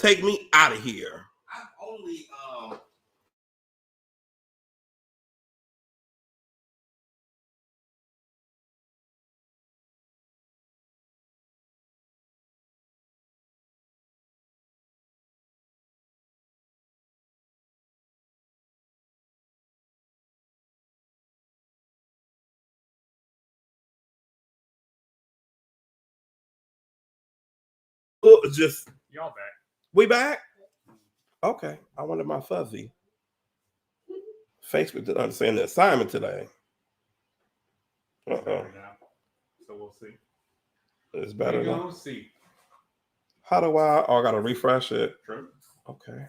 take me out of here. I've only just y'all back. We back? Okay. I wanted my fuzzy. Facebook didn't understand the assignment today. So we'll see. It's better We're now. gonna see. How do I? Oh, I gotta refresh it. True. Okay.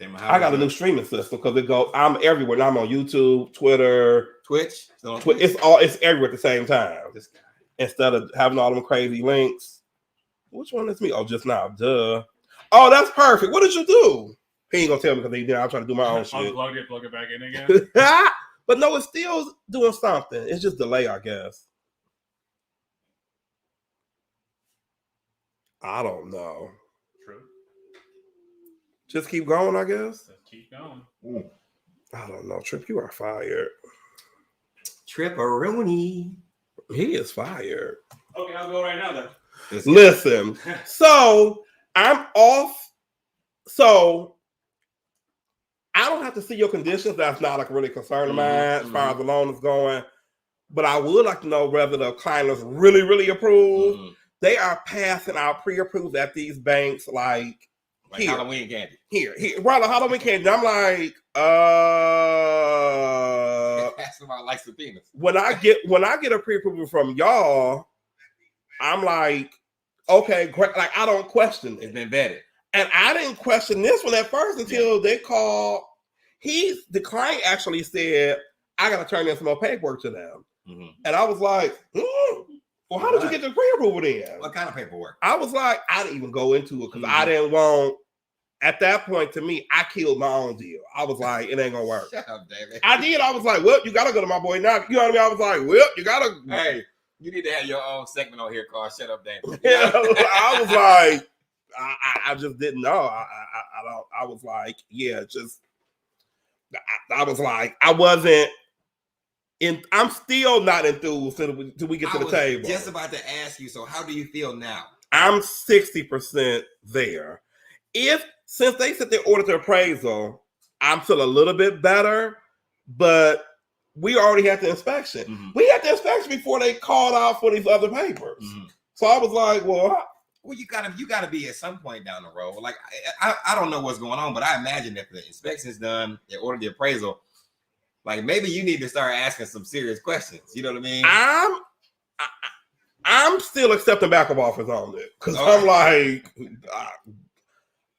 damn, I got a new streaming system because it goes. I'm everywhere. Now I'm on YouTube, Twitter, Twitch. So It's everywhere at the same time. This guy. Instead of having all them crazy links. Which one is me? Oh, just now. Duh. Oh, that's perfect. What did you do? He ain't gonna tell me because he did. I'm trying to do my own shit. Unplug it, plug it back in again. But no, it's still doing something. It's just delay, I guess. I don't know. True. Just keep going, I guess. Let's keep going. I don't know. Trip, you are fired. Tripperoni. He is fired. Okay, I'll go right now then. Listen. So I'm off. So I don't have to see your conditions. That's not like a really concern of mine as far as the loan is going. But I would like to know whether the client is really, really approved. They are passing out pre-approved at these banks like here. Halloween candy. Here. Right, like Halloween candy. I'm like, That's about like subpoenas. when I get a pre-approval from y'all, I'm like, okay, great. Like I don't question it. It's been vetted. And I didn't question this one at first until they called. The client actually said, I got to turn in some more paperwork to them. And I was like, well, how did you get the pre-approval then? What kind of paperwork? I was like, I didn't even go into it because I didn't want, at that point, to me, I killed my own deal. I was like, it ain't going to work. Shut up, David. I did. I was like, well, you got to go to my boy now. You know what I mean? I was like, well, you got to. Hey, you need to have your own segment on here called Shut Up, David. Yeah, I was like, I just didn't know. I was like, yeah, just, I was like, I wasn't, I'm still not enthused till we get to the table. Just about to ask you, so how do you feel now? I'm 60% there. Since they said they ordered the appraisal, I'm still a little bit better, but we already had the inspection. We had the inspection before they called out for these other papers. So I was like, well, you gotta be at some point down the road. Like I don't know what's going on, but I imagine if the inspection's done, they ordered the appraisal, like maybe you need to start asking some serious questions. You know what I mean? I'm still accepting backup offers on it because I'm like,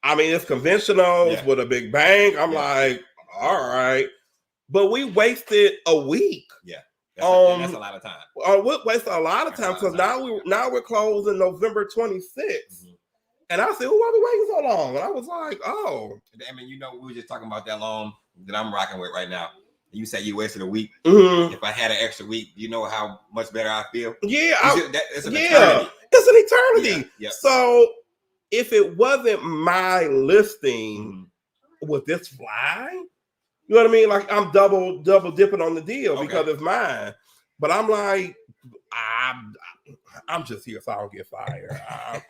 I mean, it's conventional with a big bank. I'm like, all right, but we wasted a week. Yeah, that's a lot of time. We wasted a lot of time because now we're closing November 26th. And I said, why are we waiting so long? And I was like, oh. I mean, we were just talking about that loan that I'm rocking with right now. You said you wasted a week. If I had an extra week, you know how much better I feel? Yeah. It's an eternity. It's an eternity. Yeah. So if it wasn't my listing, would this fly? You know what I mean? Like I'm double dipping on the deal because it's mine. But I'm like, I'm just here so I don't get fired.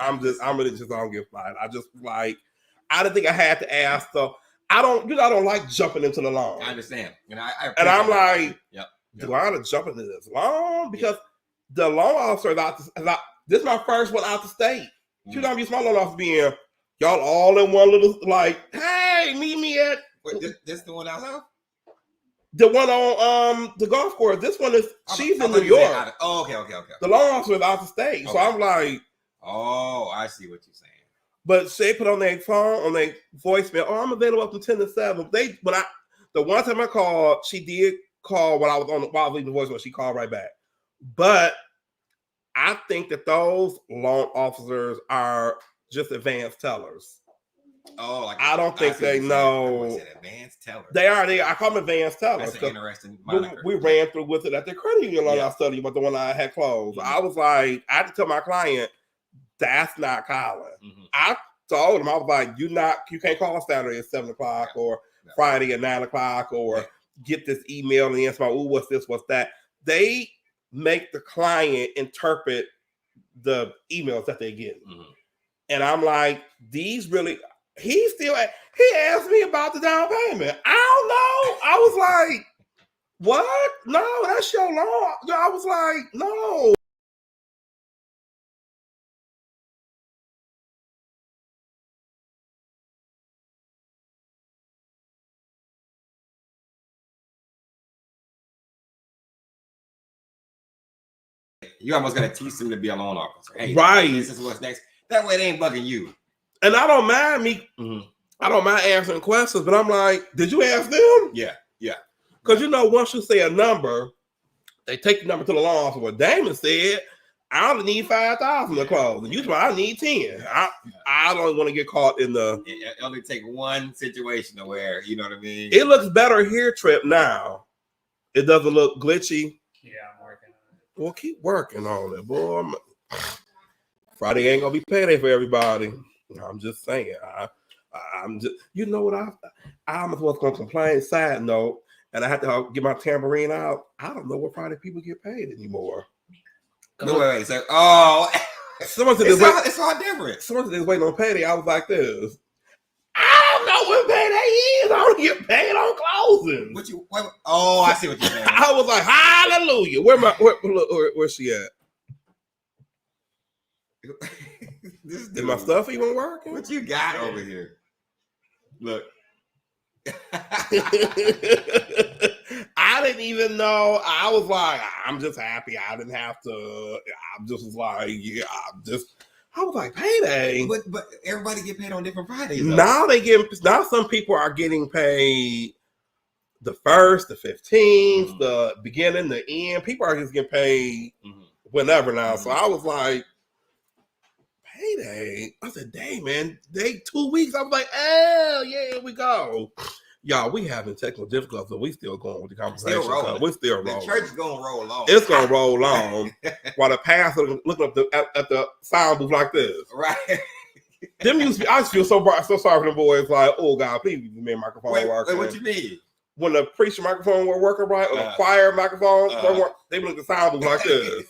I'm really just I don't get fired. I just like, I didn't think I had to ask. So I don't like jumping into the loan. I understand. And I'm like, do I want to jump into this loan? Because the loan officer is out. This is my first one out the state. You know, I'm used to my loan officer being y'all all in one little like, hey, meet me at. Wait, this the one outside? The one on the golf course. This one is she's in New York. Okay. The loan officer is out the state. So I'm like, oh, I see what you're saying. But they put on their phone, on their voicemail, oh, I'm available up to 10 to 7. The one time I called, she did call while I was leaving the voicemail, she called right back. But I think that those loan officers are just advanced tellers. Oh, like I don't think they know. Advanced tellers. They are. I call them advanced tellers. That's an interesting moniker. We ran through with it at the credit union loan I studied, but the one I had closed. I was like, I had to tell my client, that's not Colin. I told them, I was like, you can't call Saturday at 7 o'clock or Friday at 9 o'clock or get this email and answer, oh, what's this, what's that. They make the client interpret the emails that they get. And I'm like, he asked me about the down payment. I don't know. I was like, what? No, that's your law. I was like, no. You almost got to teach them to be a loan officer. Hey, right. This is what's next. That way they ain't bugging you. And I don't mind I don't mind answering questions, but I'm like, did you ask them? Yeah. Because once you say a number, they take the number to the loan officer. What Damon said, I only need 5,000 to close. And you say, I need 10. I don't want to get caught in the. It only take one situation to where, you know what I mean? It looks better here, Trip, now. It doesn't look glitchy. Yeah, I'm working on it. Well, keep working on it, boy. Friday ain't gonna be payday for everybody. I'm just saying. I'm just, you know what? I was gonna complain. Side note, and I had to get my tambourine out. I don't know what Friday people get paid anymore. No, wait. So, someone said it's all different. Someone said they was waiting on payday. I was like this. I don't know what payday is. I don't get paid on closing. I see what you're saying. I was like, hallelujah. Where's she at? Did my stuff even working? What you got over here? Look. I didn't even know. I was like, I'm just happy I didn't have to. I'm just like, yeah, I was like, payday. But everybody get paid on different Fridays. Though. Now some people are getting paid the 1st, the 15th, the beginning, the end. People are just getting paid whenever now. So I was like, payday. I said, dang, man, 2 weeks. I was like, oh, yeah, here we go. Y'all, we having technical difficulties, but we still going with the conversation. We're still rolling. The church gonna roll on. It's gonna roll on while the pastor looking up at the sound booth like this. Right. Them used to be, I just feel so sorry for them boys. Like, oh God, please give me a microphone working. Wait, what you mean? When the preacher microphone were working right, or the choir microphone, they look at the sound booth like this.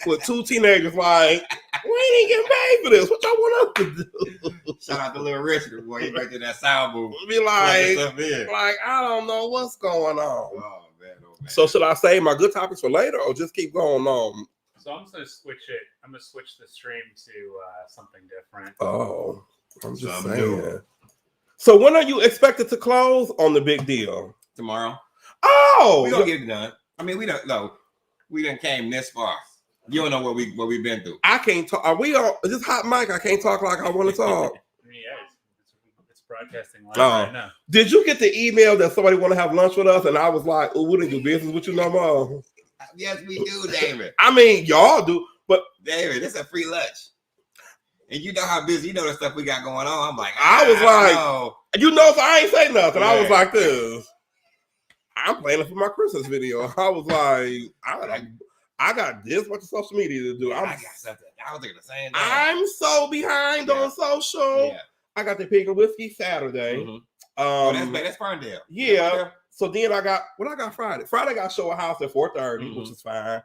With 2 teenagers like, we ain't getting paid for this. What y'all want us to do? Shout out to Little Richard, boy. He back in that sound booth. Be like, I don't know what's going on. Oh man. So should I save my good topics for later or just keep going on? So I'm gonna switch it. I'm gonna switch the stream to something different. Oh, I'm just saying. So when are you expected to close on the big deal? Tomorrow. Oh, we gonna get it done. I mean, we don't know. We done came this far. You don't know what we've been through. I can't talk. Are we on this hot mic? I can't talk like I want to talk. Yeah, it's broadcasting live right now. Did you get the email that somebody want to have lunch with us? And I was like, oh, we didn't do business with you no more. Yes, we do, David. I mean, y'all do, but David, it's a free lunch. And you know how busy, you know the stuff we got going on. I'm like, I was like, so I ain't say nothing. Yeah. I was like this. I'm planning for my Christmas video. I was like, I got this much social media to do. I got something. I was thinking the same thing. I'm so behind on social. Yeah. I got the Pig and Whiskey Saturday. That's Ferndale. Yeah. So then I got Friday. Friday I got show a house at 4:30, which is fine.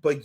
But